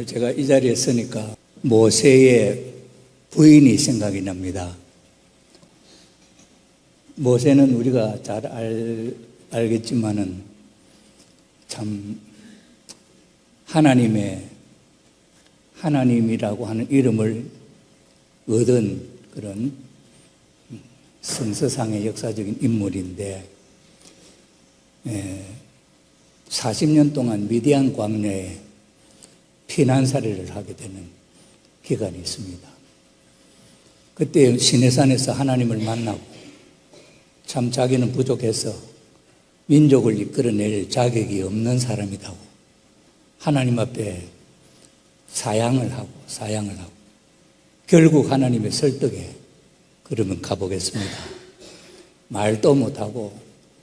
오늘 제가 이 자리에 서니까 모세의 부인이 생각이 납니다. 모세는 우리가 잘 알겠지만은 참 하나님이라고 하는 이름을 얻은 그런 성서상의 역사적인 인물인데 40년 동안 미디안 광야에 피난살이를 하게 되는 기간이 있습니다. 그때 시내산에서 하나님을 만나고 참 자기는 부족해서 민족을 이끌어낼 자격이 없는 사람이라고 하나님 앞에 사양을 하고 결국 하나님의 설득에 그러면 가보겠습니다. 말도 못하고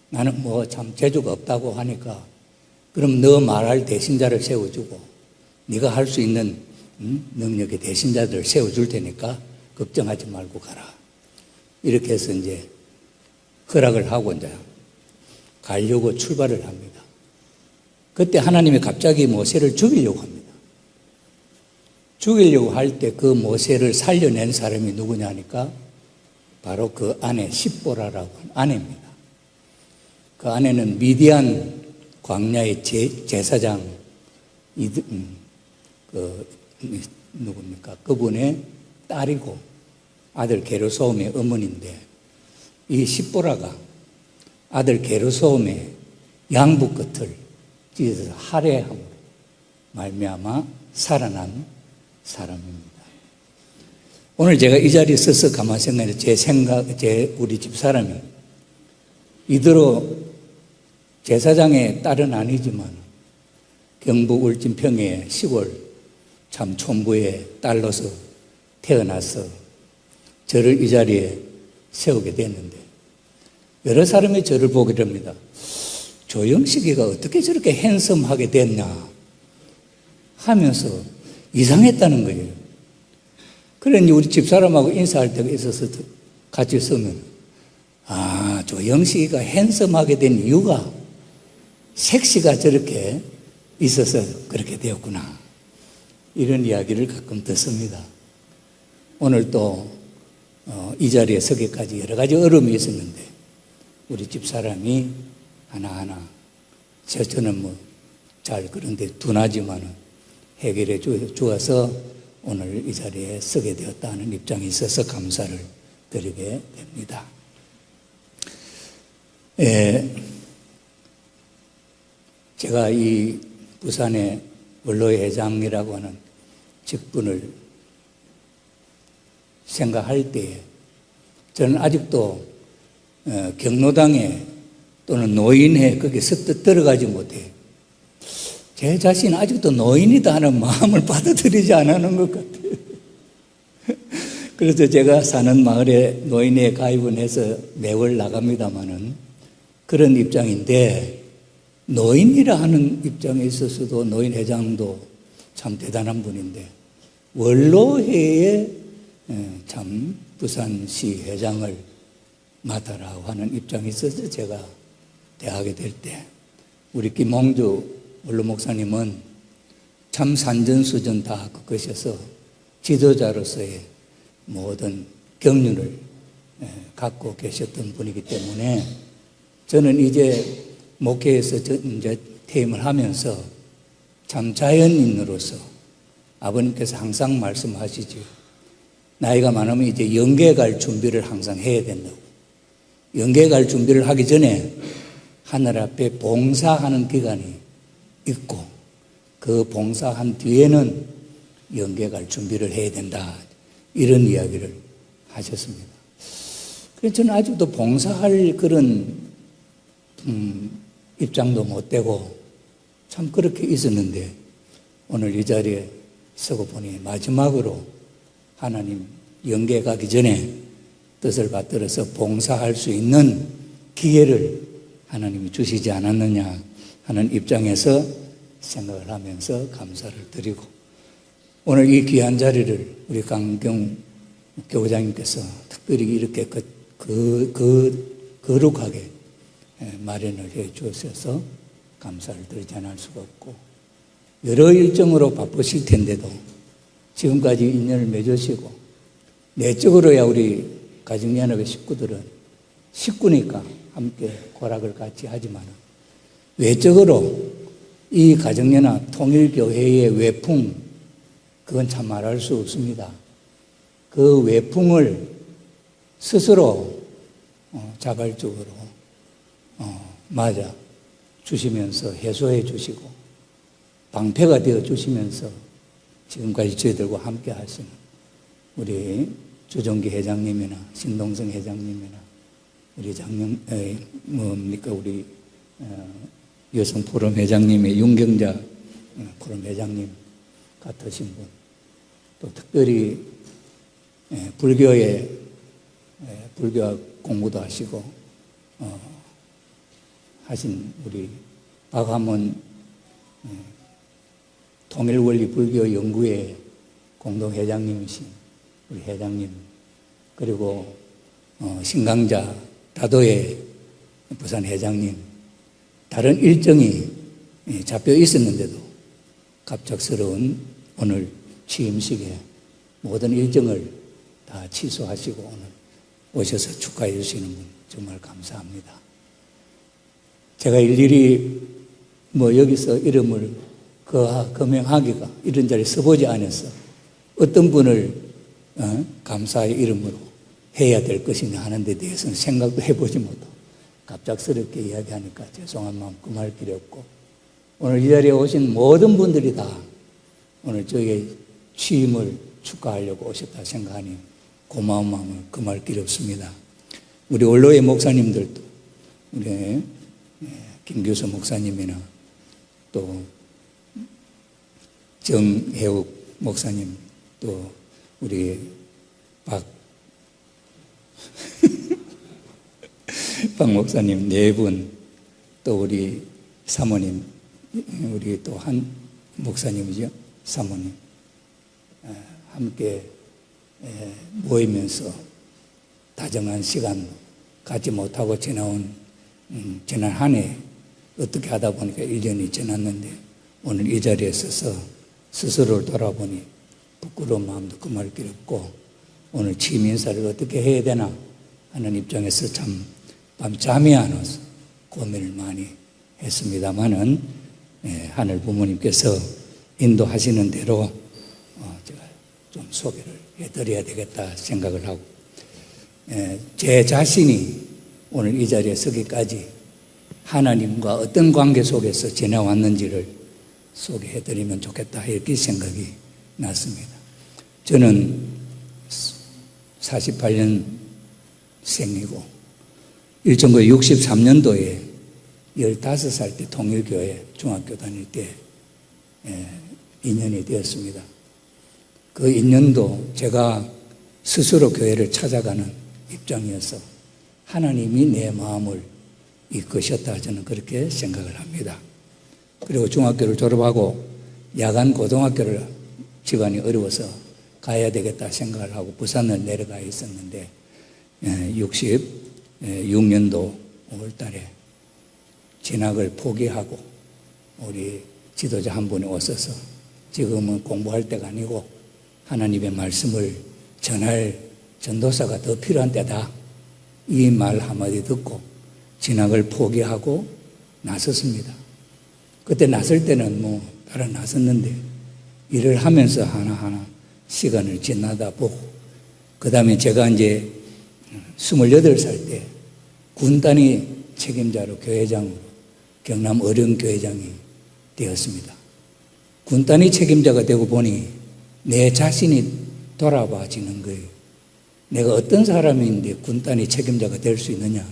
나는 참 재주가 없다고 하니까 그럼 너 말할 대신자를 세워주고 네가 할 수 있는 능력의 대신자들을 세워줄 테니까 걱정하지 말고 가라. 이렇게 해서 이제 허락을 하고 이제 가려고 출발을 합니다. 그때 하나님이 갑자기 모세를 죽이려고 합니다. 죽이려고 할 때 그 모세를 살려낸 사람이 누구냐 하니까 바로 그 아내 십보라라고 하는 아내입니다. 그 아내는 미디안 광야의 제사장 누굽니까? 그분의 딸이고 아들 게르솜의 어머니인데 이 십보라가 아들 게르솜의 양부 끝을 찢어서 할애함으로 말미암아 살아난 사람입니다. 오늘 제가 이 자리에 서서 가만히 생각해 우리 집사람이 이대로 제사장의 딸은 아니지만 경북 울진평의 시골 참 촌부의 딸로서 태어나서 저를 이 자리에 세우게 됐는데 여러 사람이 저를 보게 됩니다. 조영식이가 어떻게 저렇게 핸섬하게 됐냐 하면서 이상했다는 거예요. 그러니 우리 집사람하고 인사할 때가 있어서 같이 서면 조영식이가 핸섬하게 된 이유가 섹시가 저렇게 있어서 그렇게 되었구나. 이런 이야기를 가끔 듣습니다. 오늘 또 이 자리에 서기까지 여러 가지 어려움이 있었는데 우리 집사람이 하나하나 저는 잘 그런데 둔하지만 해결해 주어서 오늘 이 자리에 서게 되었다는 입장에 있어서 감사를 드리게 됩니다. 제가 이 부산의 원로의 회장이라고 하는 직분을 생각할 때에 저는 아직도 경로당에 또는 노인회 거기에 습득 들어가지 못해요. 제 자신은 아직도 노인이다 하는 마음을 받아들이지 않는 것 같아요. 그래서 제가 사는 마을에 노인회에 가입은 해서 매월 나갑니다마는 그런 입장인데 노인이라 하는 입장에 있어서도 노인 회장도 참 대단한 분인데 원로회에 참 부산시 회장을 맡아라고 하는 입장에 있어서 제가 대하게 될 때 우리 김홍주 원로 목사님은 참 산전수전 다 겪으셔서 지도자로서의 모든 경륜을 갖고 계셨던 분이기 때문에 저는 이제 목회에서 이제 퇴임을 하면서 참 자연인으로서 아버님께서 항상 말씀하시죠. 나이가 많으면 이제 영계 갈 준비를 항상 해야 된다고. 영계 갈 준비를 하기 전에 하늘 앞에 봉사하는 기간이 있고 그 봉사한 뒤에는 영계 갈 준비를 해야 된다. 이런 이야기를 하셨습니다. 그래서 저는 아직도 봉사할 그런 입장도 못 되고 참 그렇게 있었는데 오늘 이 자리에 서고 보니 마지막으로 하나님 영계 가기 전에 뜻을 받들어서 봉사할 수 있는 기회를 하나님이 주시지 않았느냐 하는 입장에서 생각을 하면서 감사를 드리고 오늘 이 귀한 자리를 우리 강경 교장님께서 특별히 이렇게 거룩하게 마련을 해 주셔서 감사를 드리지 않을 수가 없고 여러 일정으로 바쁘실 텐데도 지금까지 인연을 맺으시고 내적으로야 우리 가정연합의 식구들은 식구니까 함께 고락을 같이 하지만 외적으로 이 가정연합 통일교회의 외풍, 그건 참 말할 수 없습니다. 그 외풍을 스스로 자발적으로 맞아 주시면서 해소해 주시고 방패가 되어 주시면서 지금까지 저희들과 함께 하시는 우리 주정기 회장님이나 신동성 회장님이나 우리 우리 여성 포럼 회장님의 윤경자 포럼 회장님 같으신 분, 또 특별히 불교학 공부도 하시고 하신 우리 박함원 통일원리 불교 연구회 공동 회장님이신 우리 회장님, 그리고 신강자 다도의 부산 회장님, 다른 일정이 잡혀 있었는데도 갑작스러운 오늘 취임식에 모든 일정을 다 취소하시고 오늘 오셔서 축하해 주시는 분 정말 감사합니다. 제가 일일이 여기서 이름을 거명하기가 이런 자리에 서보지 않아서 어떤 분을 감사의 이름으로 해야 될 것이냐 하는 데 대해서는 생각도 해보지 못하고 갑작스럽게 이야기하니까 죄송한 마음 금할 필요 없고, 오늘 이 자리에 오신 모든 분들이 다 오늘 저희의 취임을 축하하려고 오셨다 생각하니 고마운 마음을 금할 필요 없습니다. 우리 원로의 목사님들도 우리 김규수 목사님이나 또 정혜욱 목사님, 또 우리 박 목사님 네 분, 또 우리 사모님, 우리 또 한 목사님이죠, 사모님, 함께 모이면서 다정한 시간 갖지 못하고 지나온 지난 한 해 어떻게 하다 보니까 1년이 지났는데 오늘 이 자리에 서서 스스로를 돌아보니 부끄러운 마음도 금할 길 없고, 오늘 취임 인사를 어떻게 해야 되나 하는 입장에서 참 밤잠이 안 와서 고민을 많이 했습니다만은 하늘 부모님께서 인도하시는 대로 제가 좀 소개를 해드려야 되겠다 생각을 하고, 제 자신이 오늘 이 자리에 서기까지 하나님과 어떤 관계 속에서 지내왔는지를 소개해드리면 좋겠다 이렇게 생각이 났습니다. 저는 48년생이고 1963년도에 15살 때 통일교회 중학교 다닐 때 인연이 되었습니다. 그 인연도 제가 스스로 교회를 찾아가는 입장이어서 하나님이 내 마음을 이끄셨다, 저는 그렇게 생각을 합니다. 그리고 중학교를 졸업하고 야간 고등학교를 집안이 어려워서 가야 되겠다 생각을 하고 부산을 내려가 있었는데 66년도 5월 달에 진학을 포기하고 우리 지도자 한 분이 오셔서 지금은 공부할 때가 아니고 하나님의 말씀을 전할 전도사가 더 필요한 때다, 이 말 한마디 듣고 진학을 포기하고 나섰습니다. 그때 나설 때는 따라 나섰는데 일을 하면서 하나하나 시간을 지나다 보고, 그 다음에 제가 이제 28살 때 군단위 책임자로 교회장으로 경남 어령교회장이 되었습니다. 군단위 책임자가 되고 보니 내 자신이 돌아봐지는 거예요. 내가 어떤 사람인데 군단위 책임자가 될 수 있느냐,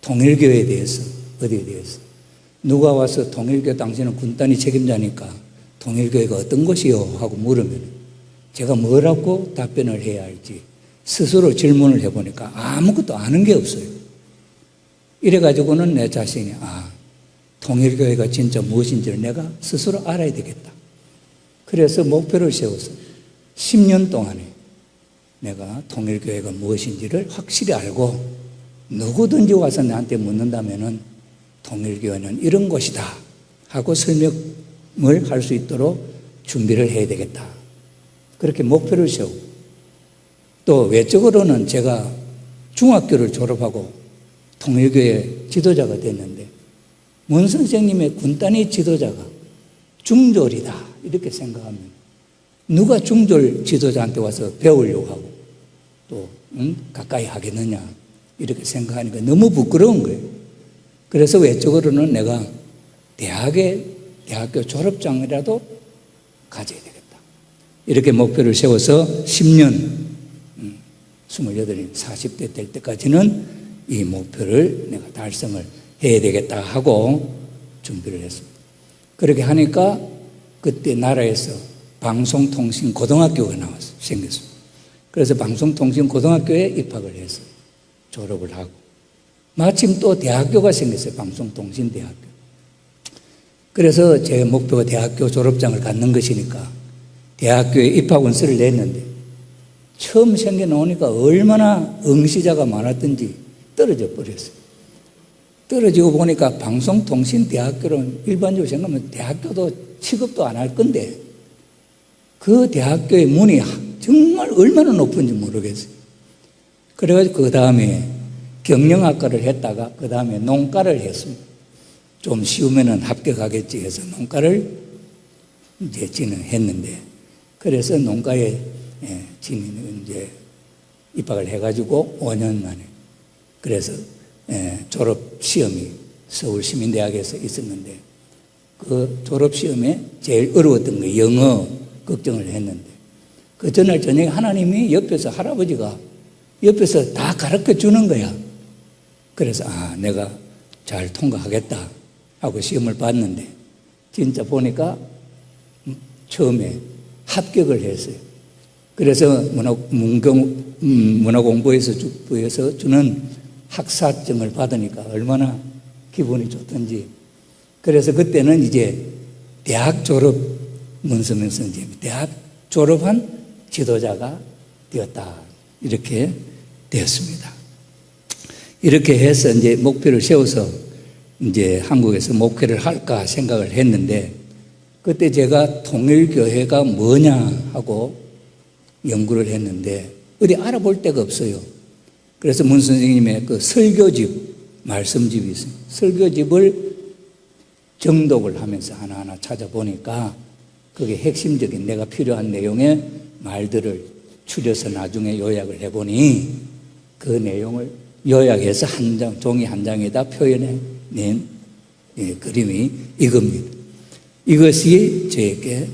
통일교회에 대해서, 어디에 대해서 누가 와서 통일교 당신은 군단위 책임자니까 통일교회가 어떤 것이요 하고 물으면 제가 뭐라고 답변을 해야 할지 스스로 질문을 해보니까 아무것도 아는 게 없어요. 이래가지고는 내 자신이 통일교회가 진짜 무엇인지를 내가 스스로 알아야 되겠다. 그래서 목표를 세워서 10년 동안에 내가 통일교회가 무엇인지를 확실히 알고, 누구든지 와서 나한테 묻는다면은 통일교회는 이런 곳이다 하고 설명을 할 수 있도록 준비를 해야 되겠다. 그렇게 목표를 세우고, 또 외적으로는 제가 중학교를 졸업하고 통일교회 지도자가 됐는데, 문 선생님의 군단위 지도자가 중졸이다 이렇게 생각하면 누가 중졸 지도자한테 와서 배우려고 하고 또 가까이 하겠느냐 이렇게 생각하니까 너무 부끄러운 거예요. 그래서 외적으로는 내가 대학교 졸업장이라도 가져야 되겠다. 이렇게 목표를 세워서 10년, 28, 40대 될 때까지는 이 목표를 내가 달성을 해야 되겠다 하고 준비를 했습니다. 그렇게 하니까 그때 나라에서 방송통신고등학교가 생겼습니다. 그래서 방송통신고등학교에 입학을 해서 졸업을 하고, 마침 또 대학교가 생겼어요. 방송통신대학교. 그래서 제 목표가 대학교 졸업장을 갖는 것이니까 대학교에 입학원서를 냈는데, 처음 생겨나오니까 얼마나 응시자가 많았던지 떨어져 버렸어요. 떨어지고 보니까 방송통신대학교는 일반적으로 생각하면 대학교도 취급도 안 할 건데, 그 대학교의 문이 정말 얼마나 높은지 모르겠어요. 그래가지고 그 다음에 경영학과를 했다가 그 다음에 농과를 했습니다. 좀 쉬우면은 합격하겠지 해서 농과를 이제 진행했는데, 그래서 농과에 이제 입학을 해가지고 5년 만에, 그래서 졸업 시험이 서울시민대학에서 있었는데, 그 졸업 시험에 제일 어려웠던 게 영어 걱정을 했는데, 그 전날 저녁에 하나님이 옆에서, 할아버지가 옆에서 다 가르쳐 주는 거야. 그래서 내가 잘 통과하겠다 하고 시험을 봤는데, 진짜 보니까 처음에 합격을 했어요. 그래서 문화공부에서 주부에서 주는 학사증을 받으니까 얼마나 기분이 좋던지. 그래서 그때는 이제 대학 졸업, 문선명 선생님이 대학 졸업한 지도자가 되었다. 이렇게 되었습니다. 이렇게 해서 이제 목표를 세워서 이제 한국에서 목회를 할까 생각을 했는데, 그때 제가 통일교회가 뭐냐 하고 연구를 했는데 어디 알아볼 데가 없어요. 그래서 문 선생님의 그 설교집, 말씀집이 있어요. 설교집을 정독을 하면서 하나하나 찾아보니까 그게 핵심적인 내가 필요한 내용의 말들을 추려서 나중에 요약을 해보니, 그 내용을 요약해서 한 장, 종이 한 장에다 표현해낸 그림이 이겁니다. 이것이 저에게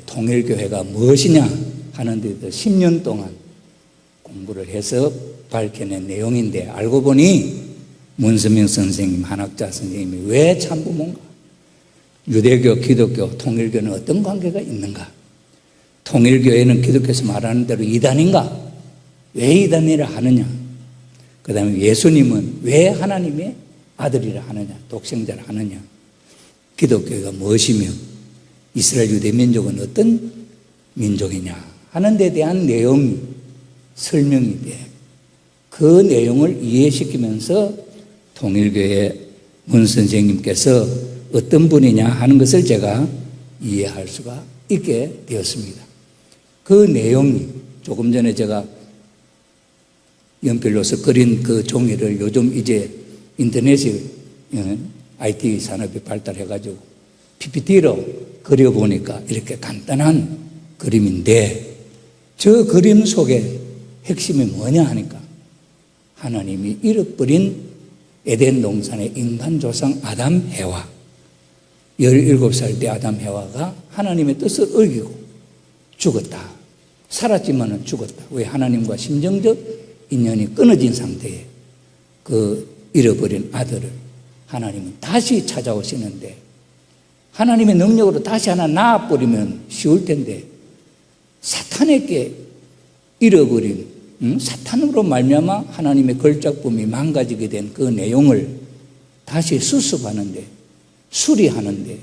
통일교회가 무엇이냐 하는 데도 10년 동안 공부를 해서 밝혀낸 내용인데, 알고 보니 문선명 선생님, 한학자 선생님이 왜 참부모인가, 유대교, 기독교, 통일교는 어떤 관계가 있는가, 통일교회는 기독교에서 말하는 대로 이단인가, 왜 이단이라 하느냐, 그 다음에 예수님은 왜 하나님의 아들이라 하느냐, 독생자라 하느냐, 기독교가 무엇이며 이스라엘 유대 민족은 어떤 민족이냐 하는 데 대한 내용이 설명이 돼. 그 내용을 이해시키면서 통일교회 문 선생님께서 어떤 분이냐 하는 것을 제가 이해할 수가 있게 되었습니다. 그 내용이 조금 전에 제가 연필로서 그린 그 종이를 요즘 이제 인터넷에 IT 산업이 발달해가지고 PPT로 그려보니까 이렇게 간단한 그림인데, 저 그림 속에 핵심이 뭐냐 하니까 하나님이 잃어버린 에덴 동산의 인간 조상 아담 해와, 17살 때 아담 해와가 하나님의 뜻을 어기고 죽었다. 살았지만은 죽었다. 왜? 하나님과 심정적 인연이 끊어진 상태에 그 잃어버린 아들을 하나님은 다시 찾아오시는데, 하나님의 능력으로 다시 하나 낳아버리면 쉬울 텐데, 사탄에게 잃어버린, 사탄으로 말미암아 하나님의 걸작품이 망가지게 된 그 내용을 다시 수습하는데, 수리하는데,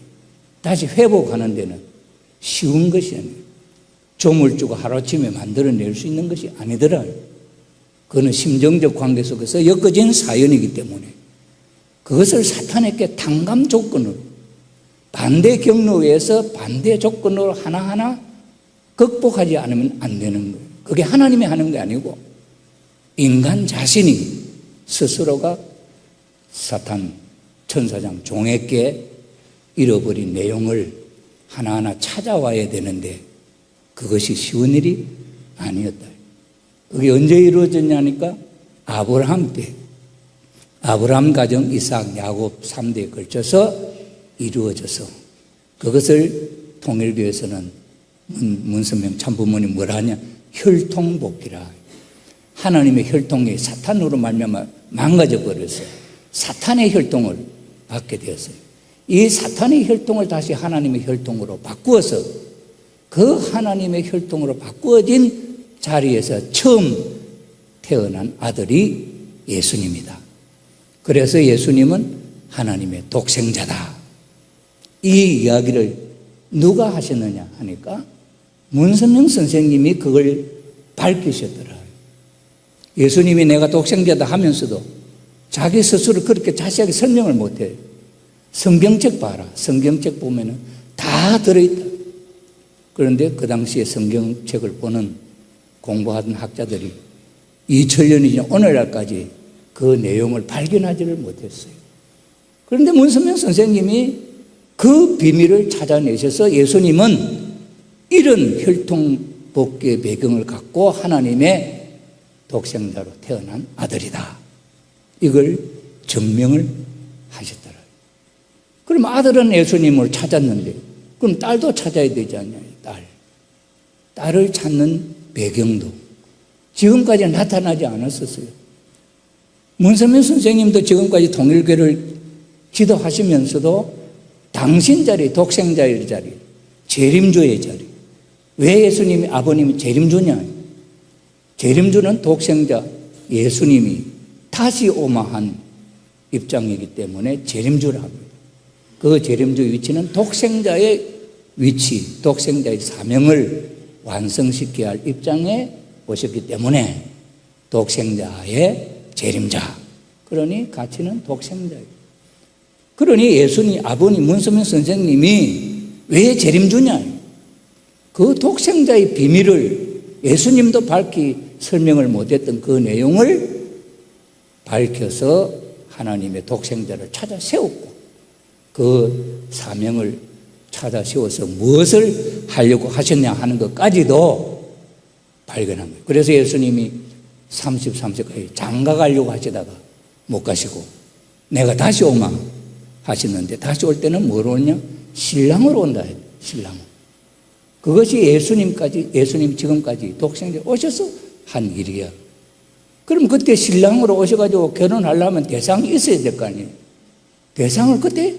다시 회복하는 데는 쉬운 것이 아니에요. 조물주가 하루아침에 만들어낼 수 있는 것이 아니더라요. 그거는 심정적 관계 속에서 엮어진 사연이기 때문에 그것을 사탄에게 탕감 조건으로 반대 경로에서 반대 조건으로 하나하나 극복하지 않으면 안 되는 거예요. 그게 하나님이 하는 게 아니고 인간 자신이 스스로가 사탄 천사장 종에게 잃어버린 내용을 하나하나 찾아와야 되는데 그것이 쉬운 일이 아니었다. 그게 언제 이루어졌냐니까 아브라함 때, 아브라함 가정 이삭 야곱 3대에 걸쳐서 이루어져서 그것을 통일교에서는 문선명 참부모님 뭐라 하냐, 혈통복이라. 하나님의 혈통이 사탄으로 말미암아 망가져 버렸어요. 사탄의 혈통을 받게 되었어요. 이 사탄의 혈통을 다시 하나님의 혈통으로 바꾸어서 그 하나님의 혈통으로 바꾸어진 자리에서 처음 태어난 아들이 예수님이다. 그래서 예수님은 하나님의 독생자다. 이 이야기를 누가 하셨느냐 하니까 문선명 선생님이 그걸 밝히셨더라. 예수님이 내가 독생자다 하면서도 자기 스스로 그렇게 자세하게 설명을 못해요. 성경책 봐라. 성경책 보면은 다 들어있다. 그런데 그 당시에 성경책을 보는 공부하던 학자들이 2000년이 지난 오늘날까지 그 내용을 발견하지를 못했어요. 그런데 문선명 선생님이 그 비밀을 찾아내셔서 예수님은 이런 혈통복귀의 배경을 갖고 하나님의 독생자로 태어난 아들이다. 이걸 증명을 하셨더라고요. 그럼 아들은 예수님을 찾았는데 그럼 딸도 찾아야 되지 않냐. 딸을 찾는 배경도 지금까지 나타나지 않았었어요. 문선명 선생님도 지금까지 통일교를 지도하시면서도 당신 자리, 독생자의 자리, 재림주의 자리. 왜 예수님이 아버님이 재림주냐? 재림주는 독생자 예수님이 다시 오마한 입장이기 때문에 재림주라 합니다. 그 재림주 위치는 독생자의 위치, 독생자의 사명을 완성시켜야 할 입장에 오셨기 때문에 독생자의 재림자. 그러니 가치는 독생자예요. 그러니 예수님, 아버님 문선명 선생님이 왜 재림주냐? 그 독생자의 비밀을 예수님도 밝히 설명을 못했던 그 내용을 밝혀서 하나님의 독생자를 찾아 세웠고 그 사명을 찾아 세워서 무엇을 하려고 하셨냐 하는 것까지도 발견한 거예요. 그래서 예수님이 33세까지 장가 가려고 하시다가 못 가시고 내가 다시 오마 하시는데 다시 올 때는 뭐로 오냐? 신랑으로 온다 해요. 신랑으로. 그것이 예수님 지금까지 독생자 오셔서 한 일이야. 그럼 그때 신랑으로 오셔가지고 결혼하려면 대상이 있어야 될 거 아니에요. 대상을 그때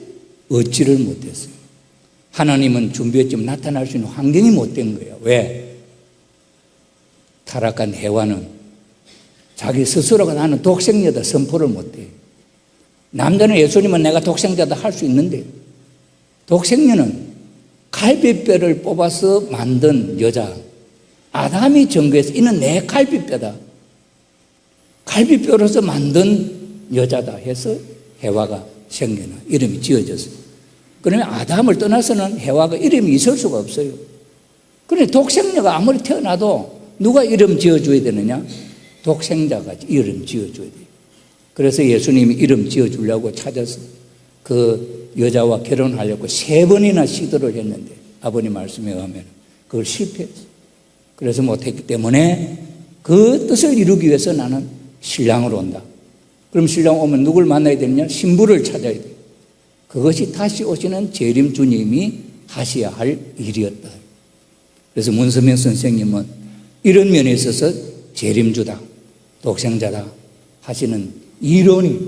얻지를 못했어요. 하나님은 준비했지만 나타날 수 있는 환경이 못 된 거예요. 왜? 타락한 해와는 자기 스스로가 나는 독생자다 선포를 못해요. 남자는 예수님은 내가 독생자다 할 수 있는데 독생녀는 갈비뼈를 뽑아서 만든 여자 아담이 정교해서 이는 내 갈비뼈다. 갈비뼈로서 만든 여자다 해서 해와가 생겨나 이름이 지어졌어요. 그러면 아담을 떠나서는 해와가 이름이 있을 수가 없어요. 그런데 독생녀가 아무리 태어나도 누가 이름 지어줘야 되느냐? 독생자가 이름 지어줘야 돼요. 그래서 예수님이 이름 지어주려고 찾아서 그 여자와 결혼하려고 3번이나 시도를 했는데 아버님 말씀에 의하면 그걸 실패했어요. 그래서 못했기 때문에 그 뜻을 이루기 위해서 나는 신랑으로 온다. 그럼 신랑 오면 누굴 만나야 되느냐? 신부를 찾아야 돼요. 그것이 다시 오시는 재림 주님이 하셔야 할 일이었다. 그래서 문선명 선생님은 이런 면에 있어서 재림주다, 독생자다 하시는 이론이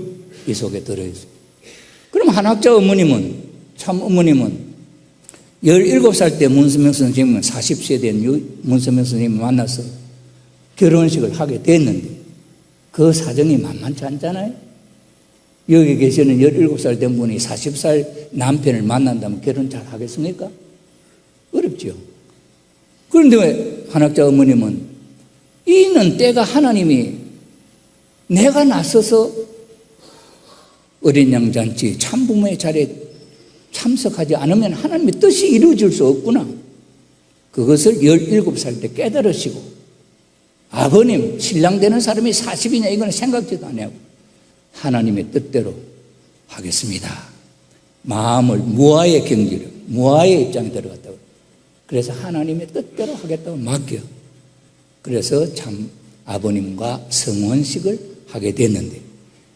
이 속에 들어있어요. 그럼 한학자 어머님은, 참 어머님은 17살 때 문선명 선생님은 40세 된 문선명 선생님을 만나서 결혼식을 하게 됐는데 그 사정이 만만치 않잖아요. 여기 계시는 17살 된 분이 40살 남편을 만난다면 결혼 잘 하겠습니까? 어렵죠. 그런데 왜 한학자 어머님은 이는 때가 하나님이 내가 나서서 어린 양잔치 참부모의 자리에 참석하지 않으면 하나님의 뜻이 이루어질 수 없구나. 그것을 17살 때 깨달으시고, 아버님, 신랑 되는 사람이 40이냐 이건 생각지도 안 하고 하나님의 뜻대로 하겠습니다. 마음을 무아의 경지로, 무아의 입장에 들어갔다고. 그래서 하나님의 뜻대로 하겠다고 맡겨. 그래서 참 아버님과 성혼식을 하게 됐는데,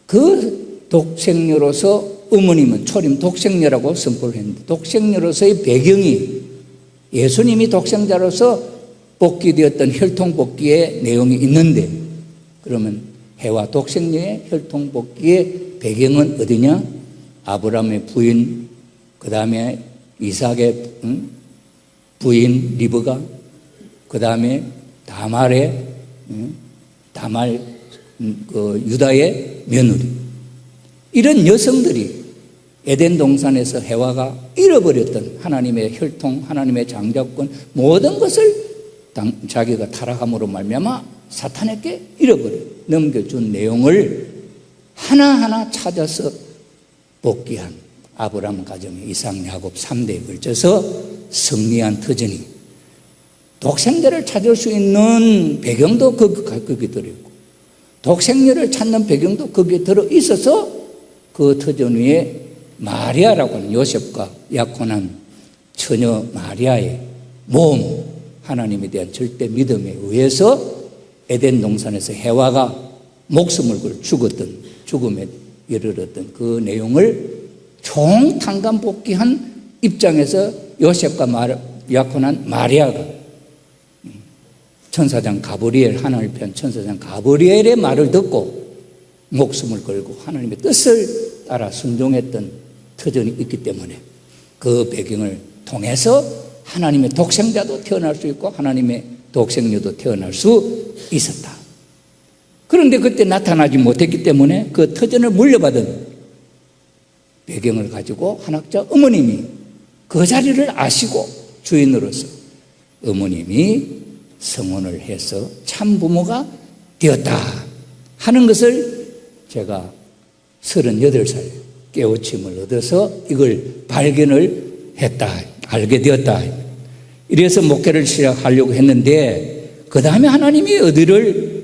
그 독생녀로서 어머님은 초림 독생녀라고 선포를 했는데, 독생녀로서의 배경이 예수님이 독생자로서 복귀되었던 혈통복귀의 내용이 있는데, 그러면 해와 독생녀의 혈통복귀의 배경은 어디냐? 아브라함의 부인, 그 다음에 이삭의 부인 리브가, 그 다음에 다말 유다의 며느리, 이런 여성들이 에덴 동산에서 해와가 잃어버렸던 하나님의 혈통, 하나님의 장자권, 모든 것을 자기가 타락함으로 말미암아 사탄에게 넘겨준 내용을 하나하나 찾아서 복귀한 아브라함 가정의 이삭, 야곱 3대에 걸쳐서 승리한 터전이, 독생자를 찾을 수 있는 배경도 거기에 들어있고, 독생녀를 찾는 배경도 거기에 들어있어서 그 터전 위에 마리아라고 하는 요셉과 약혼한 처녀 마리아의 모험, 하나님에 대한 절대 믿음에 의해서 에덴 동산에서 해와가 목숨을 걸고 죽음에 이르렀던 그 내용을 총탄감 복귀한 입장에서 요셉과 약혼한 마리아가 천사장 가브리엘, 하나님을 편 천사장 가브리엘의 말을 듣고 목숨을 걸고 하나님의 뜻을 따라 순종했던 터전이 있기 때문에, 그 배경을 통해서 하나님의 독생자도 태어날 수 있고 하나님의 독생녀도 태어날 수 있었다. 그런데 그때 나타나지 못했기 때문에 그 터전을 물려받은 배경을 가지고 한학자 어머님이 그 자리를 아시고 주인으로서 어머님이 성혼을 해서 참부모가 되었다 하는 것을 제가 38살 깨우침을 얻어서 이걸 발견을 했다, 알게 되었다. 이래서 목회를 시작하려고 했는데, 그 다음에 하나님이 어디를,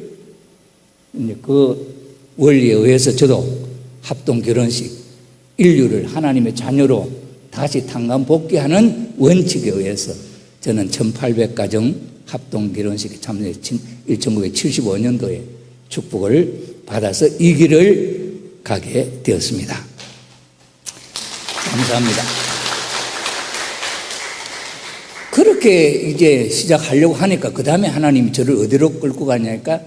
그 원리에 의해서 저도 합동 결혼식, 인류를 하나님의 자녀로 다시 탄감 복귀하는 원칙에 의해서 저는 1800가정 합동 결혼식에 참여해 1975년도에 축복을 받아서 이 길을 가게 되었습니다. 감사합니다. 그렇게 이제 시작하려고 하니까 그 다음에 하나님이 저를 어디로 끌고 가냐니까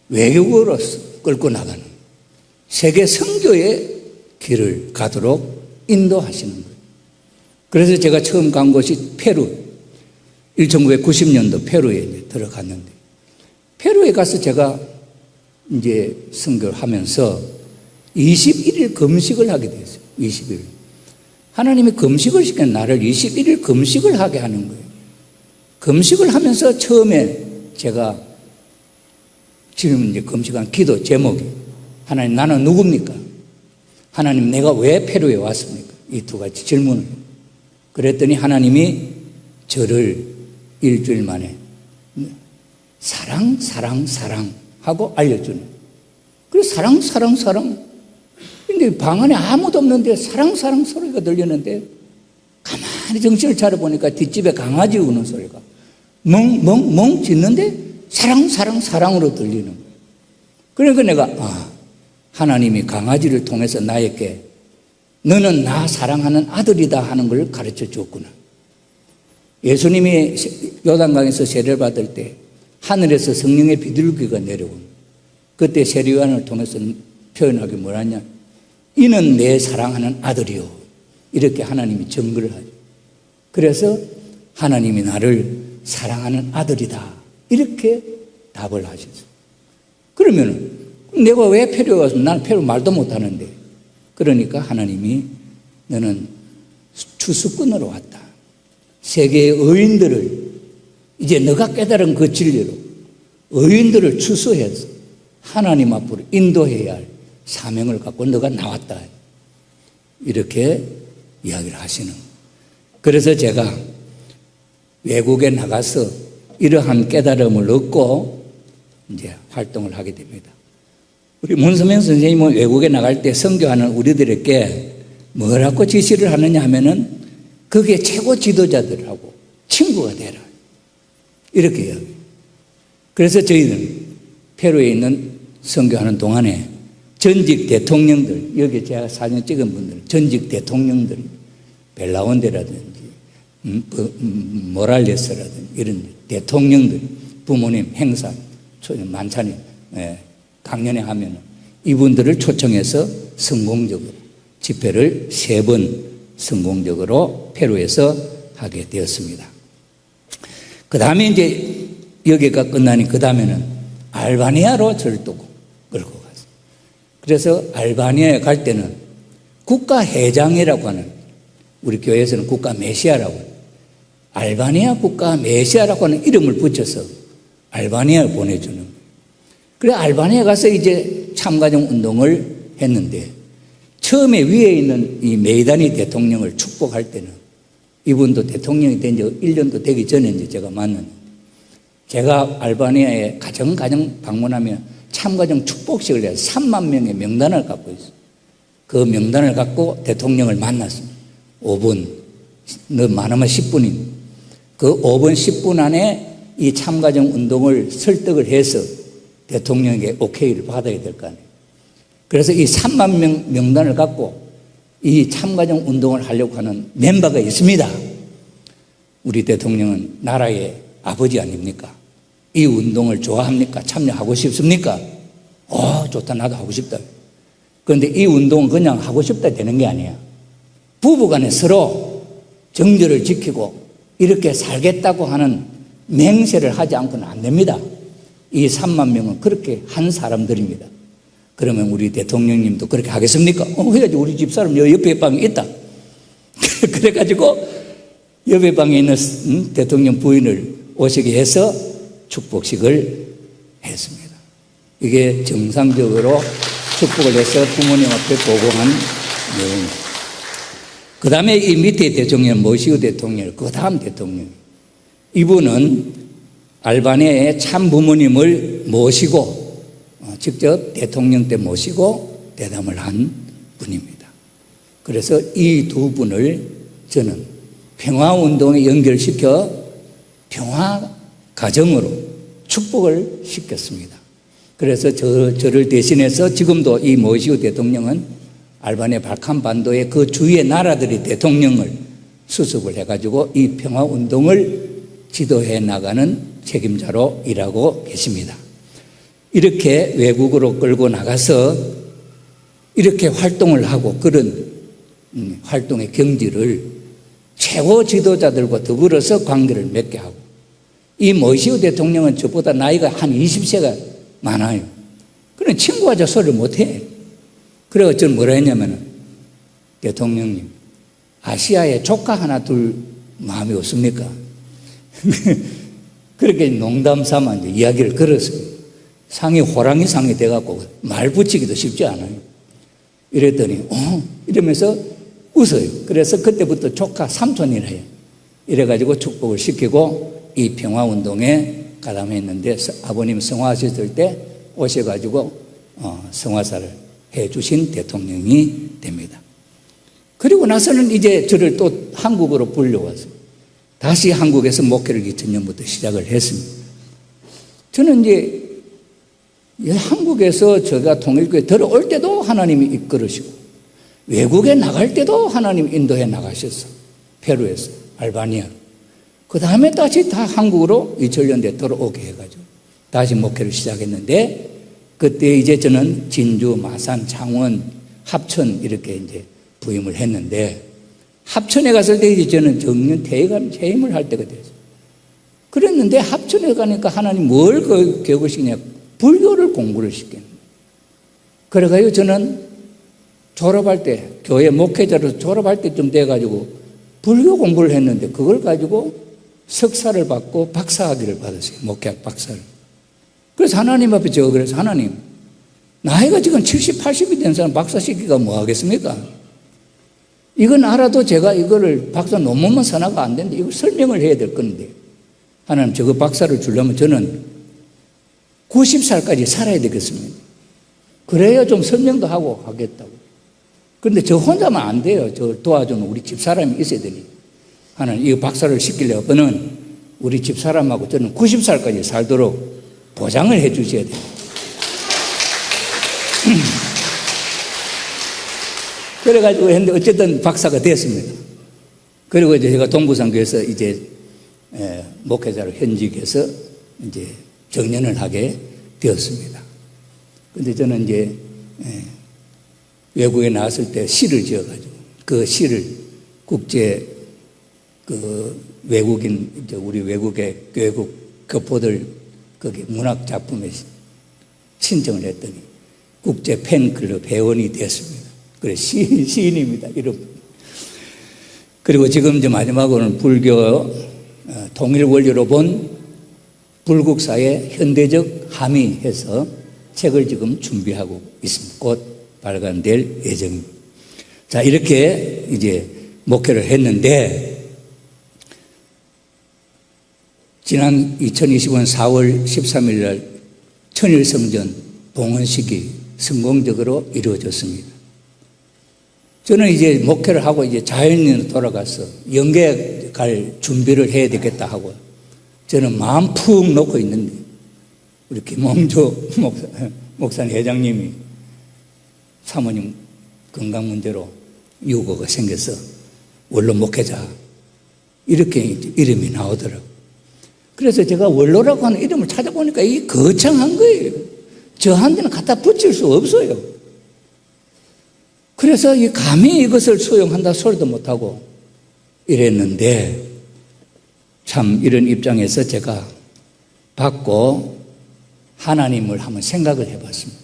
외국으로 끌고 나가는, 세계 선교의 길을 가도록 인도하시는 거예요. 그래서 제가 처음 간 곳이 페루, 1990년도 페루에 이제 들어갔는데, 페루에 가서 제가 이제 선교를 하면서 21일 금식을 하게 됐어요. 21일. 하나님이 금식을 시켜 나를 21일 금식을 하게 하는 거예요. 금식을 하면서 처음에 제가 지금 이제 금식한 기도 제목이, 하나님 나는 누굽니까? 하나님 내가 왜 페루에 왔습니까? 이 두 가지 질문을. 그랬더니 하나님이 저를 일주일 만에 사랑 하고 알려주는. 그래서 사랑. 근데 방 안에 아무도 없는데 사랑 소리가 들리는데, 가만히 정신을 차려보니까 뒷집에 강아지 우는 소리가 멍 짖는데 사랑으로 들리는 거예요. 그러니까 내가 하나님이 강아지를 통해서 나에게 너는 나 사랑하는 아들이다 하는 걸 가르쳐 주었구나. 예수님이 요단강에서 세례를 받을 때 하늘에서 성령의 비둘기가 내려온, 그때 세례요한을 통해서 표현하기 뭐라냐, 이는 내 사랑하는 아들이요, 이렇게 하나님이 증거를 하죠. 그래서 하나님이 나를 사랑하는 아들이다 이렇게 답을 하셨어요. 그러면 내가 왜 페루에 와서, 나는 페루 말도 못하는데, 그러니까 하나님이 너는 추수꾼으로 왔다. 세계의 의인들을, 이제 너가 깨달은 그 진리로 의인들을 추수해서 하나님 앞으로 인도해야 할 사명을 갖고 너가 나왔다. 이렇게 이야기를 하시는 거예요. 그래서 제가 외국에 나가서 이러한 깨달음을 얻고 이제 활동을 하게 됩니다. 우리 문서명 선생님은 외국에 나갈 때 선교하는 우리들에게 뭐라고 지시를 하느냐 하면은 그게 최고 지도자들하고 친구가 되라. 이렇게 해요. 그래서 저희는 페루에 있는 선교하는 동안에 전직 대통령들, 여기 제가 사진 찍은 분들, 전직 대통령들, 벨라온데라든지, 모랄레스라든지, 이런 대통령들, 부모님 행사, 만찬이, 강연회 하면 이분들을 초청해서 성공적으로 집회를 3번 성공적으로 페루에서 하게 되었습니다. 그 다음에 이제 여기가 끝나니 그 다음에는 알바니아로 저를 또 끌고 갔어요. 그래서 알바니아에 갈 때는 국가회장이라고 하는, 우리 교회에서는 국가 메시아라고 하는, 알바니아 국가 메시아라고 하는 이름을 붙여서 알바니아를 보내주는 거예요. 그래 알바니아에 가서 이제 참가정 운동을 했는데 처음에 위에 있는 이 메이다니 대통령을 축복할 때는 이분도 대통령이 된 지 1년도 되기 전에 이제 제가 만났는데 제가 알바니아에 가정 방문하면 참가정 축복식을 해서 3만 명의 명단을 갖고 있어요. 그 명단을 갖고 대통령을 만났습니다. 5분, 너 많으면 10분입니다. 그 5분, 10분 안에 이 참가정 운동을 설득을 해서 대통령에게 오케이를 받아야 될 거 아니에요. 그래서 이 3만 명 명단을 갖고 이 참가정 운동을 하려고 하는 멤버가 있습니다. 우리 대통령은 나라의 아버지 아닙니까? 이 운동을 좋아합니까? 참여하고 싶습니까? 좋다. 나도 하고 싶다. 그런데 이 운동은 그냥 하고 싶다 되는 게 아니야. 부부간에 서로 정절을 지키고 이렇게 살겠다고 하는 맹세를 하지 않고는 안 됩니다. 이 3만 명은 그렇게 한 사람들입니다. 그러면 우리 대통령님도 그렇게 하겠습니까? 해야지. 우리 집사람 옆에 방에 있다. 그래가지고 옆에 방에 있는 대통령 부인을 오시게 해서 축복식을 했습니다. 이게 정상적으로 축복을 해서 부모님 앞에 보고한 내용입니다. 그 다음에 이 밑에 대통령, 모시우 대통령, 그 다음 대통령. 이분은 알바니아의 참 부모님을 모시고 직접 대통령 때 모시고 대담을 한 분입니다. 그래서 이 두 분을 저는 평화운동에 연결시켜 평화가정으로 축복을 시켰습니다. 그래서 저를 대신해서 지금도 이 모시우 대통령은 알바니아 발칸반도의 그 주위의 나라들의 대통령을 수습을 해가지고 이 평화운동을 지도해 나가는 책임자로 일하고 계십니다. 이렇게 외국으로 끌고 나가서 이렇게 활동을 하고 그런 활동의 경지를 최고 지도자들과 더불어서 관계를 맺게 하고 이 모시우 대통령은 저보다 나이가 한 20세가 많아요. 그런 친구하자 소리를 못해. 그래서 저는 뭐라 했냐면 대통령님 아시아에 조카 하나 둘 마음이 없습니까? 그렇게 농담 삼아 이제 이야기를 걸었습니다. 상이 호랑이 상이 돼갖고 말 붙이기도 쉽지 않아요. 이랬더니 이러면서 웃어요. 그래서 그때부터 조카 삼촌이라 해요. 이래가지고 축복을 시키고 이 평화운동에 가담했는데 아버님 성화하셨을 때 오셔가지고 성화사를 해주신 대통령이 됩니다. 그리고 나서는 이제 저를 또 한국으로 불려와서 다시 한국에서 목회를 2000년부터 시작을 했습니다. 저는 이제 한국에서 제가 통일교회 들어올 때도 하나님이 이끌으시고 외국에 나갈 때도 하나님 인도해 나가셨어. 페루에서 알바니아로. 그 다음에 다시 다 한국으로 2000년대 들어오게 해가지고 다시 목회를 시작했는데 그때 이제 저는 진주, 마산, 창원, 합천 이렇게 이제 부임을 했는데 합천에 갔을 때 이제 저는 정년 퇴임을 할 때가 됐어요. 그랬는데 합천에 가니까 하나님 뭘 교육을 시키냐? 불교를 공부를 시키는 거예요. 그래가지고 저는 졸업할 때, 교회 목회자로 졸업할 때쯤 돼가지고 불교 공부를 했는데 그걸 가지고 석사를 받고 박사학위를 받았어요. 목회학 박사를. 그래서 하나님 앞에 제가 그래서 하나님, 나이가 지금 70, 80이 된 사람 박사 시키기가 뭐 하겠습니까? 이건 알아도 제가 이거를 박사 논문만 써나가 안 되는데 이걸 설명을 해야 될 건데 하나님 저거 박사를 주려면 저는 90살까지 살아야 되겠습니다. 그래야 좀 설명도 하고 하겠다고. 그런데 저 혼자만 안 돼요. 저 도와주는 우리 집사람이 있어야 되니. 하나님 이 박사를 시키려면은 우리 집사람하고 저는 90살까지 살도록 보장을 해 주셔야 돼요. 그래가지고 했는데 어쨌든 박사가 됐습니다. 그리고 이제 제가 동부상교에서 이제 목회자로 현직해서 이제 정년을 하게 되었습니다. 근데 저는 이제 외국에 나왔을 때 시를 지어가지고 그 시를 국제 그 외국인 이제 우리 외국의 외국 교포들 거기 문학 작품에 신청을 했더니 국제 팬클럽 회원이 됐습니다. 그래 시인입니다. 이름. 그리고 지금 이제 마지막으로는 불교 통일 원리로 본 불국사의 현대적 함의해서 책을 지금 준비하고 있습니다. 곧 발간될 예정입니다. 자, 이렇게 이제 목회를 했는데, 지난 2025년 4월 13일 날 천일성전 봉헌식이 성공적으로 이루어졌습니다. 저는 이제 목회를 하고 이제 자연인으로 돌아가서 영계 갈 준비를 해야 되겠다 하고 저는 마음 푹 놓고 있는데, 우리 김홍조 목사님 회장님이 사모님 건강 문제로 유고가 생겨서 원로 목회자 이렇게 이름이 나오더라고요. 그래서 제가 원로라고 하는 이름을 찾아보니까 이게 거창한 거예요. 저한테는 갖다 붙일 수 없어요. 그래서 감히 이것을 수용한다 소리도 못하고 이랬는데, 참 이런 입장에서 제가 받고 하나님을 한번 생각을 해봤습니다.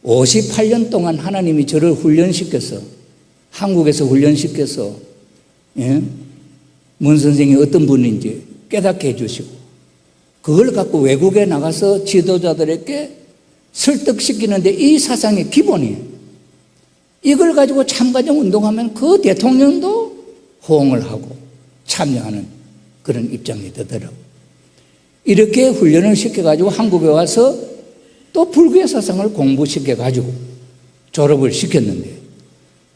58년 동안 하나님이 저를 훈련시켜서 한국에서 훈련시켜서 문 선생이 어떤 분인지 깨닫게 해주시고 그걸 갖고 외국에 나가서 지도자들에게 설득시키는데 이 사상의 기본이에요. 이걸 가지고 참가정 운동하면 그 대통령도 호응을 하고 참여하는 그런 입장이 되더라고요. 이렇게 훈련을 시켜가지고 한국에 와서 또 불교의 사상을 공부시켜가지고 졸업을 시켰는데,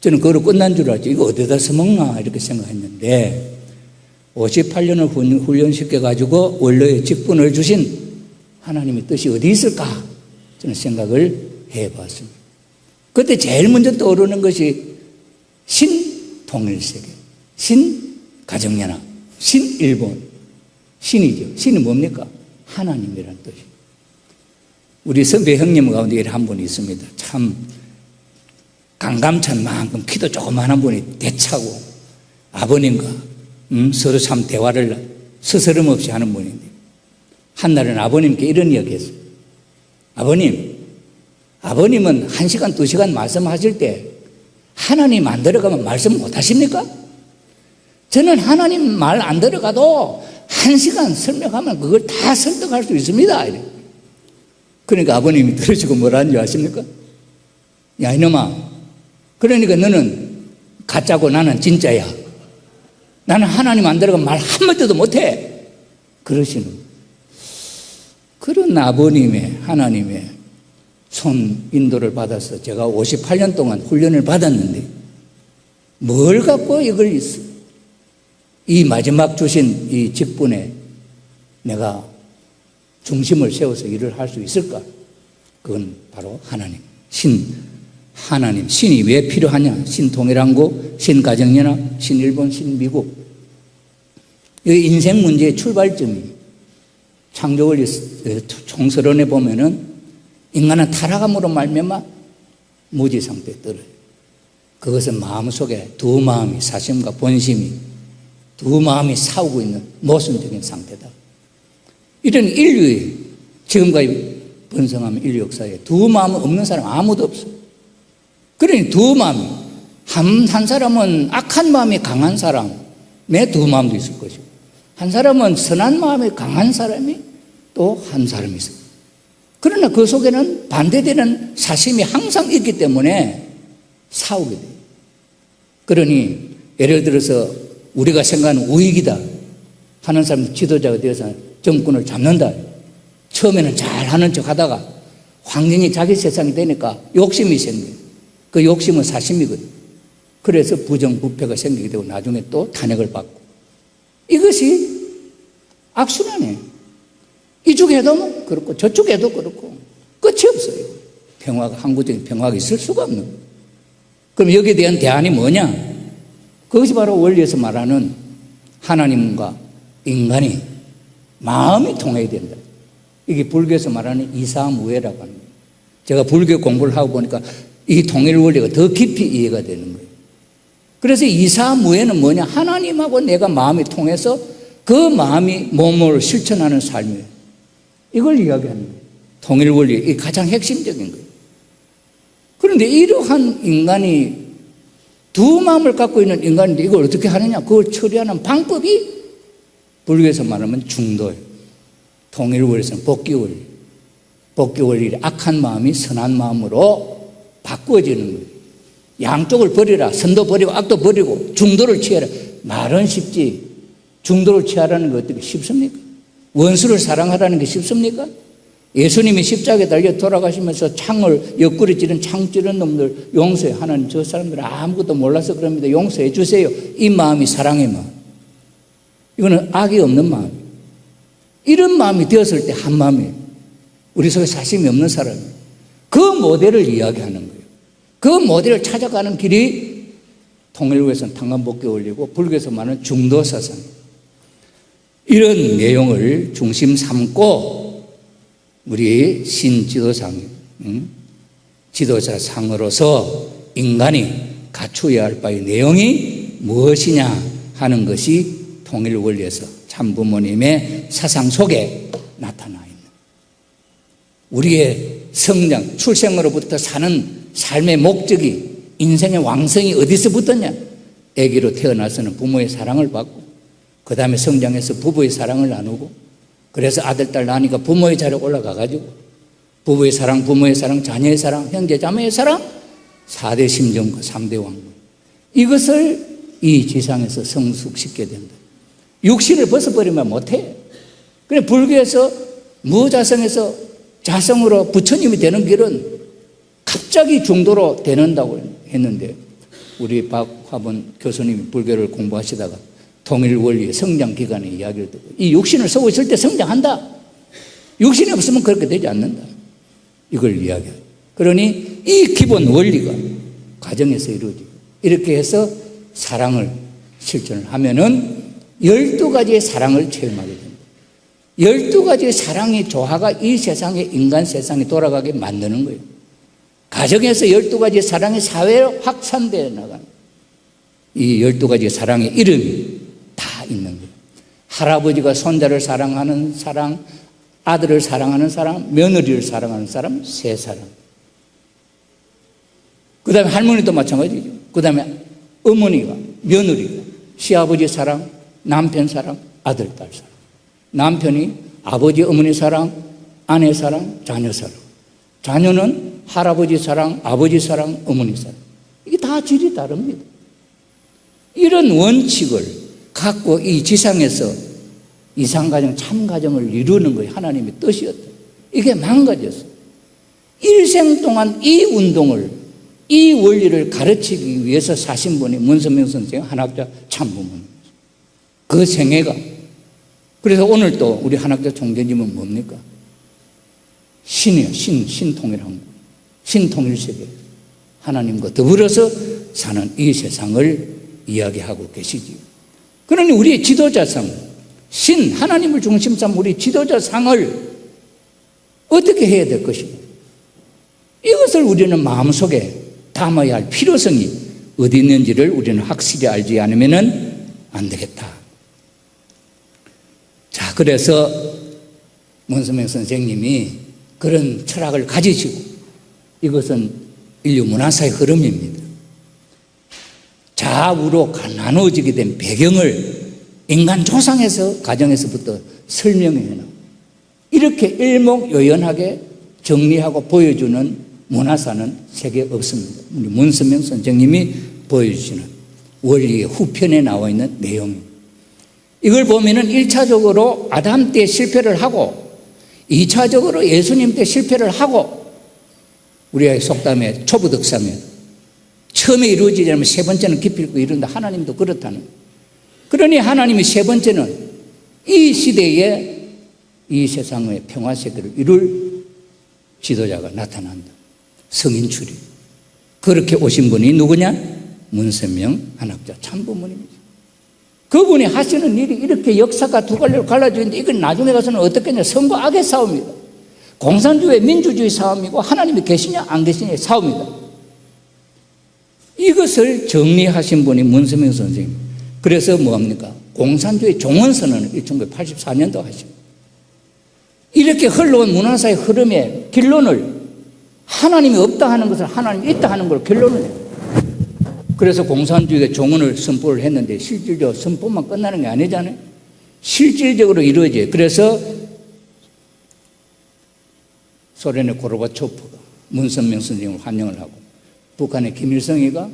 저는 그거로 끝난 줄 알았지. 이거 어디다 써먹나 이렇게 생각했는데 58년을 훈련시켜가지고 원로의 직분을 주신 하나님의 뜻이 어디 있을까 저는 생각을 해봤습니다. 그때 제일 먼저 떠오르는 것이 신통일세계, 신가정연합, 신일본, 신이죠. 신이 뭡니까? 하나님이라는 뜻이에요. 우리 선배 형님 가운데 이렇게 한 분이 있습니다. 참 강감찬 만큼 키도 조그마한 분이 대차고 아버님과 서로 참 대화를 스스럼 없이 하는 분인데, 한날은 아버님께 이런 이야기 했어요. 아버님은 1시간, 2시간 말씀하실 때 하나님 안 들어가면 말씀 못 하십니까? 저는 하나님 말 안 들어가도 1시간 설명하면 그걸 다 설득할 수 있습니다. 이래. 그러니까 아버님이 들으시고 뭐라는 줄 아십니까? 야, 이놈아, 그러니까 너는 가짜고 나는 진짜야. 나는 하나님 안 들어가면 말 한마디도 못해. 그러시는. 그런 아버님의, 하나님의 손 인도를 받아서 제가 58년 동안 훈련을 받았는데 뭘 갖고 이걸 이 마지막 주신 이 직분에 내가 중심을 세워서 일을 할 수 있을까? 그건 바로 하나님, 하나님, 신이 왜 필요하냐? 신통일한국, 신가정연합, 신일본, 신미국. 이 인생 문제의 출발점이 창조원리 총서론에 보면은 인간은 타락함으로 말미암아 무지 상태에 떨어요. 그것은 마음속에 두 마음이, 사심과 본심이 두 마음이 싸우고 있는 모순적인 상태다. 이런 인류의 지금까지 번성하면 인류 역사에 두 마음 없는 사람 아무도 없어. 그러니 두 마음이 한 사람은 악한 마음이 강한 사람의 두 마음도 있을 것이고, 한 사람은 선한 마음이 강한 사람이 또 한 사람이 있어요. 그러나 그 속에는 반대되는 사심이 항상 있기 때문에 싸우게 돼요. 그러니 예를 들어서 우리가 생각하는 우익이다 하는 사람 지도자가 되어서 정권을 잡는다. 처음에는 잘하는 척 하다가 환경이 자기 세상이 되니까 욕심이 생겨요. 그 욕심은 사심이거든. 그래서 부정부패가 생기게 되고 나중에 또 탄핵을 받고. 이것이 악순환이에요. 이쪽에도 그렇고 저쪽에도 그렇고 끝이 없어요. 평화가, 항구적인 평화가 있을 수가 없는 거예요. 그럼 여기에 대한 대안이 뭐냐? 그것이 바로 원리에서 말하는 하나님과 인간이 마음이 통해야 된다. 이게 불교에서 말하는 이사무예라고 하는 거예요. 제가 불교 공부를 하고 보니까 이 통일 원리가 더 깊이 이해가 되는 거예요. 그래서 이사무예는 뭐냐? 하나님하고 내가 마음이 통해서 그 마음이 몸으로 실천하는 삶이에요. 이걸 이야기하는 거예요. 통일 원리의 가장 핵심적인 거예요. 그런데 이러한 인간이 두 마음을 갖고 있는 인간인데 이걸 어떻게 하느냐? 그걸 처리하는 방법이 불교에서 말하면 중도예요. 통일 원리에서는 복귀 원리. 복귀 원리를 악한 마음이 선한 마음으로 바꾸어지는 거예요. 양쪽을 버리라. 선도 버리고 악도 버리고 중도를 취해라. 말은 쉽지. 중도를 취하라는 게 어떻게 쉽습니까? 원수를 사랑하라는 게 쉽습니까? 예수님이 십자가에 달려 돌아가시면서 창을 옆구리 찌른 창 찌른 놈들 용서해. 하나님 저 사람들은 아무것도 몰라서 그럽니다. 용서해 주세요. 이 마음이 사랑의 마음. 이거는 악이 없는 마음. 이런 마음이 되었을 때 한 마음이에요. 우리 속에 사심이 없는 사람이에요. 그 모델을 이야기하는 거예요. 그 모델을 찾아가는 길이 통일부에서는 tan간복귀 원리고 불교에서 말하는 중도사상. 이런 내용을 중심 삼고 우리 신지도상, 지도자상으로서 인간이 갖추어야 할 바의 내용이 무엇이냐 하는 것이 통일 원리에서 참부모님의 사상 속에 나타나 있는 우리의 성장, 출생으로부터 사는 삶의 목적이 인생의 왕성이 어디서 붙었냐? 아기로 태어나서는 부모의 사랑을 받고 그 다음에 성장해서 부부의 사랑을 나누고 그래서 아들, 딸 낳으니까 부모의 자리에 올라가가지고 부부의 사랑, 부모의 사랑, 자녀의 사랑, 형제, 자매의 사랑 4대 심정과 3대 왕국 이것을 이 지상에서 성숙시켜야 된다. 육신을 벗어버리면 못해. 그래 불교에서 무자성에서 자성으로 부처님이 되는 길은 갑자기 중도로 되는다고 했는데 우리 박화본 교수님이 불교를 공부하시다가 통일 원리의 성장 기간의 이야기를 듣고 이 육신을 쓰고 있을 때 성장한다. 육신이 없으면 그렇게 되지 않는다. 이걸 이야기해요. 그러니 이 기본 원리가 가정에서 이루어지고 이렇게 해서 사랑을 실천을 하면은 12가지의 사랑을 체험하게 됩니다. 12가지의 사랑의 조화가 이 세상에 인간 세상이 돌아가게 만드는 거예요. 가정에서 12가지의 사랑이 사회로 확산되어 나가는 이 12가지의 사랑의 이름이 다 있는 거예요. 할아버지가 손자를 사랑하는 사랑, 아들을 사랑하는 사람, 며느리를 사랑하는 사람, 세 사람. 그 다음에 할머니도 마찬가지죠. 그 다음에 어머니가, 며느리가, 시아버지 사랑, 남편 사랑, 아들, 딸 사랑. 남편이 아버지, 어머니 사랑, 아내 사랑, 자녀 사랑. 자녀는 할아버지 사랑, 아버지 사랑, 어머니 사랑. 이게 다 질이 다릅니다. 이런 원칙을 갖고 이 지상에서 이상가정, 참가정을 이루는 것이 하나님의 뜻이었다. 이게 망가졌어. 일생 동안 이 운동을, 이 원리를 가르치기 위해서 사신 분이 문선명 선생, 한학자 참부모님. 그 생애가. 그래서 오늘 또 우리 한학자 총재님은 뭡니까? 신이에요. 신통일한국. 신통일세계. 하나님과 더불어서 사는 이 세상을 이야기하고 계시지요. 그러니 우리의 지도자상, 하나님을 중심 삼은 우리 지도자상을 어떻게 해야 될 것인가? 이것을 우리는 마음속에 담아야 할 필요성이 어디 있는지를 우리는 확실히 알지 않으면 안 되겠다. 자, 그래서 문선명 선생님이 그런 철학을 가지시고 이것은 인류 문화사의 흐름입니다. 좌우로 나누어지게 된 배경을 인간 조상에서 가정에서부터 설명해 놓은 이렇게 일목요연하게 정리하고 보여주는 문화사는 세계에 없습니다. 우리 문선명 선생님이 보여주시는 원리의 후편에 나와 있는 내용입니다. 이걸 보면은 1차적으로 아담 때 실패를 하고 2차적으로 예수님 때 실패를 하고 우리의 속담에 초부득사면 처음에 이루어지지 않으면 세 번째는 기필코 이룬다. 하나님도 그렇다는. 그러니 하나님이 세 번째는 이 시대에 이 세상의 평화세계를 이룰 지도자가 나타난다. 성인 출입. 그렇게 오신 분이 누구냐? 문선명 한학자 참부모님이죠. 그분이 하시는 일이 이렇게 역사가 두 갈래로 갈라져 있는데 이건 나중에 가서는 어떻게 하냐? 선과 악의 싸움이다. 공산주의 민주주의 싸움이고 하나님이 계시냐 안 계시냐의 싸움이다. 이것을 정리하신 분이 문선명 선생님. 그래서 뭐합니까? 공산주의 종언선언을 1984년도 하십니다. 이렇게 흘러온 문화사의 흐름의 결론을 하나님이 없다 하는 것을 하나님이 있다 하는 걸 결론을 해요. 그래서 공산주의가 종언을 선포를 했는데 실질적으로 선포만 끝나는 게 아니잖아요. 실질적으로 이루어져요. 그래서 소련의 고르바초프가 문선명 선생님을 환영을 하고 북한의 김일성이가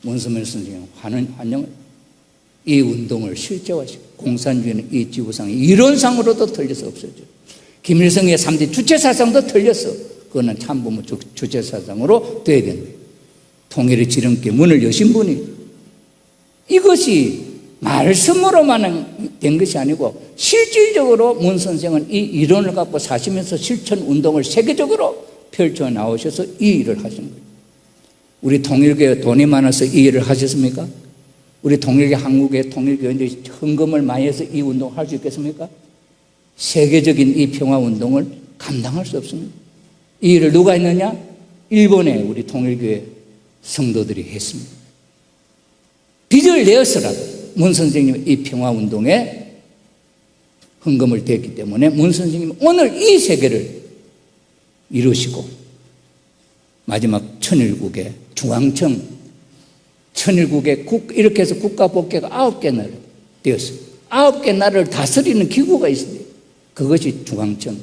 문선명 선생님을 환영을 이 운동을 실제화시키고 공산주의는 이 지구상의 이론상으로도 틀려서 없어져요. 김일성의 3대 주체사상도 틀렸어. 그거는 참부모 주체사상으로 돼야 된다. 통일의 지름길 문을 여신 분이 이것이 말씀으로만 된 것이 아니고 실질적으로 문 선생은 이 이론을 갖고 사시면서 실천 운동을 세계적으로 펼쳐 나오셔서 이 일을 하신 거예요. 우리 통일교회 돈이 많아서 이 일을 하셨습니까? 우리 통일교 한국의 통일교회들이 헌금을 많이 해서 이 운동을 할 수 있겠습니까? 세계적인 이 평화운동을 감당할 수 없습니다. 이 일을 누가 했느냐? 일본의 우리 통일교회 성도들이 했습니다. 빚을 내어서라도 문 선생님의 이 평화운동에 헌금을 대했기 때문에 문 선생님은 오늘 이 세계를 이루시고 마지막 천일국의 중앙청 천일국의 이렇게 해서 국가 복개가 9개 나라 되었어요. 9개 나라를 다스리는 기구가 있어요. 그것이 중앙청,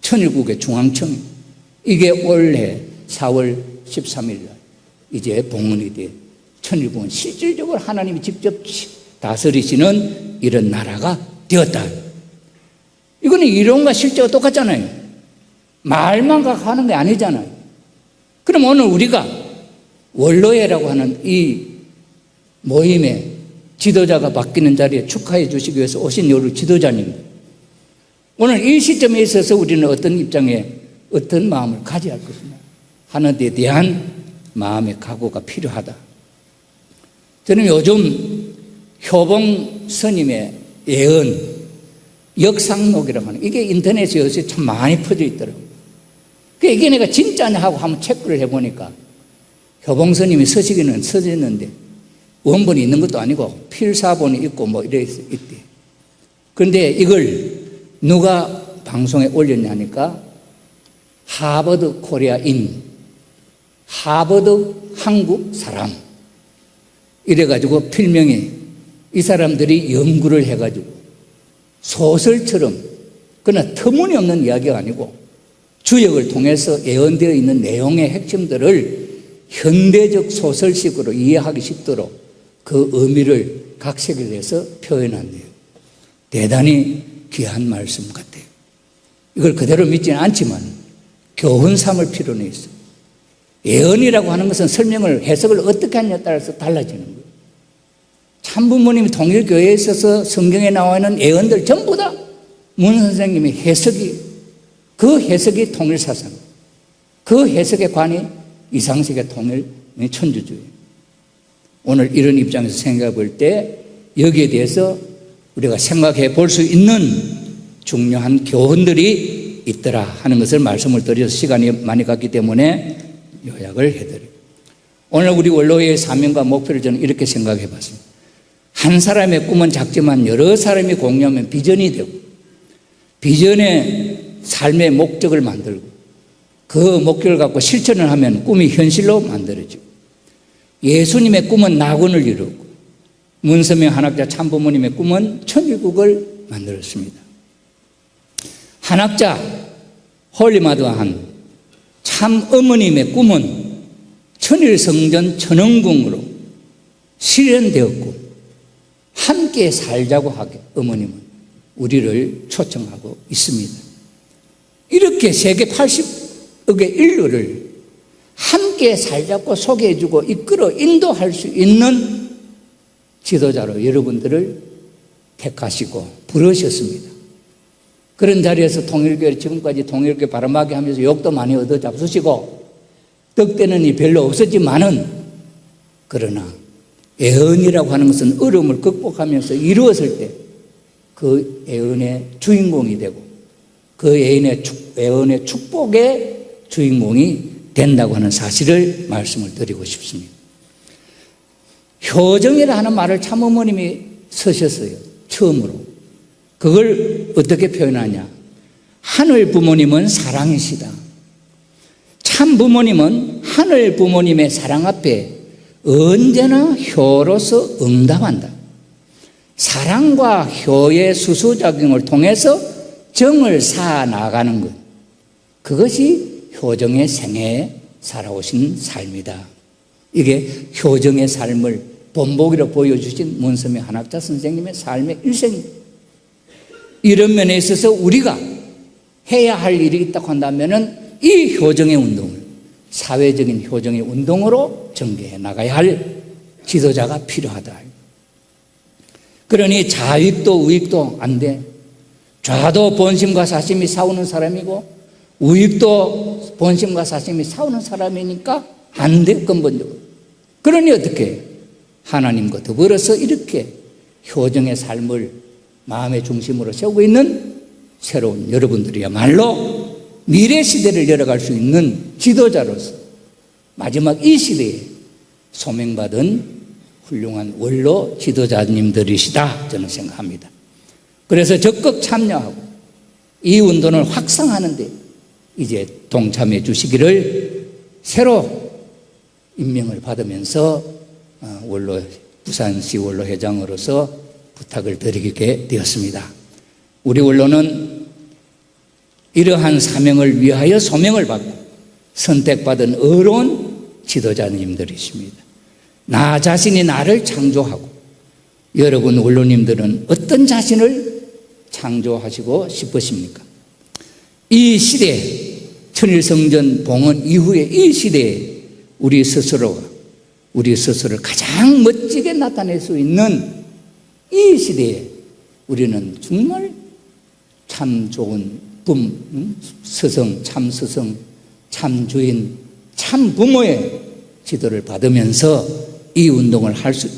천일국의 중앙청. 이게 올해 4월 13일 날 이제 봉헌이 돼 천일국은 실질적으로 하나님이 직접 다스리시는 이런 나라가 되었다. 이거는 이론과 실제가 똑같잖아요. 말만 하는 게 아니잖아요. 그럼 오늘 우리가 원로회라고 하는 이 모임에 지도자가 바뀌는 자리에 축하해 주시기 위해서 오신 여러 지도자님, 오늘 이 시점에 있어서 우리는 어떤 입장에 어떤 마음을 가져야 할 것이냐 하는 데 대한 마음의 각오가 필요하다. 저는 요즘 효봉 스님의 예언 역상록이라고 하는 이게 인터넷에 요새 참 많이 퍼져 있더라고요. 이게 내가 진짜냐 하고 한번 체크를 해보니까 효봉 스님이 서시기는 써졌는데 원본이 있는 것도 아니고 필사본이 있고 뭐 이래 있대. 그런데 이걸 누가 방송에 올렸냐니까 하버드 코리아인, 하버드 한국 사람 이래가지고 필명이 이 사람들이 연구를 해가지고 소설처럼 그러나 터무니없는 이야기가 아니고 주역을 통해서 예언되어 있는 내용의 핵심들을 현대적 소설식으로 이해하기 쉽도록 그 의미를 각색을 해서 표현한대요. 대단히 귀한 말씀 같아요. 이걸 그대로 믿지는 않지만 교훈 삼을 필요는 있어요. 예언이라고 하는 것은 설명을 해석을 어떻게 하느냐에 따라서 달라지는 거예요. 참부모님이 통일교회에 있어서 성경에 나와 있는 예언들 전부 다 문 선생님의 해석이, 그 해석이 통일사상, 그 해석의 관이 이상세계 통일 천주주의. 오늘 이런 입장에서 생각해 볼 때 여기에 대해서 우리가 생각해 볼 수 있는 중요한 교훈들이 있더라 하는 것을 말씀을 드려서 시간이 많이 갔기 때문에 요약을 해드려요. 오늘 우리 원로회의 사명과 목표를 저는 이렇게 생각해 봤습니다. 한 사람의 꿈은 작지만 여러 사람이 공유하면 비전이 되고 비전의 삶의 목적을 만들고 그 목표를 갖고 실천을 하면 꿈이 현실로 만들어지고 예수님의 꿈은 낙원을 이루고 문선명 한학자 참부모님의 꿈은 천일국을 만들었습니다. 한학자 홀리마드한 참 어머님의 꿈은 천일성전 천왕궁으로 실현되었고 함께 살자고 하게 어머님은 우리를 초청하고 있습니다. 이렇게 세계 80억의 인류를 함께 살자고 소개해주고 이끌어 인도할 수 있는 지도자로 여러분들을 택하시고 부르셨습니다. 그런 자리에서 통일교회를 지금까지 통일교회 바람하게 하면서 욕도 많이 얻어 잡수시고 덕되는 이 별로 없었지만은, 그러나 애언이라고 하는 것은 어려움을 극복하면서 이루었을 때 그 애언의 주인공이 되고 그 애언의 축복의 주인공이 된다고 하는 사실을 말씀을 드리고 싶습니다. 효정이라 하는 말을 참어머님이 쓰셨어요. 처음으로. 그걸 어떻게 표현하냐. 하늘 부모님은 사랑이시다. 참 부모님은 하늘 부모님의 사랑 앞에 언제나 효로서 응답한다. 사랑과 효의 수수작용을 통해서 정을 쌓아 나가는 것, 그것이 효정의 생애에 살아오신 삶이다. 이게 효정의 삶을 본보기로 보여주신 문선미 한학자 선생님의 삶의 일생입니다. 이런 면에 있어서 우리가 해야 할 일이 있다고 한다면 이 효정의 운동을 사회적인 효정의 운동으로 전개해 나가야 할 지도자가 필요하다. 그러니 좌익도 우익도 안 돼. 좌도 본심과 사심이 싸우는 사람이고 우익도 본심과 사심이 싸우는 사람이니까 안 돼, 근본적으로. 그러니 어떻게 하나님과 더불어서 이렇게 효정의 삶을 마음의 중심으로 세우고 있는 새로운 여러분들이야말로 미래 시대를 열어갈 수 있는 지도자로서 마지막 이 시대에 소명받은 훌륭한 원로 지도자님들이시다, 저는 생각합니다. 그래서 적극 참여하고 이 운동을 확산하는 데 이제 동참해 주시기를 새로 임명을 받으면서 부산시 원로 회장으로서 부탁을 드리게 되었습니다. 우리 원로는 이러한 사명을 위하여 소명을 받고 선택받은 어려운 지도자님들이십니다. 나 자신이 나를 창조하고, 여러분 원로님들은 어떤 자신을 창조하시고 싶으십니까? 이 시대, 천일성전 봉헌 이후에 이 시대에 우리 스스로를 가장 멋지게 나타낼 수 있는 이 시대에 우리는 정말 참 좋은 스승, 참 스승, 참 주인, 참 부모의 지도를 받으면서 이 운동을 할 수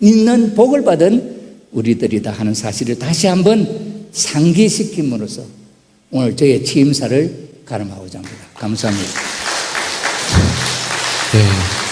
있는 복을 받은 우리들이다 하는 사실을 다시 한번 상기시킴으로써 오늘 저의 취임사를 가름하고자 합니다. 감사합니다. 네.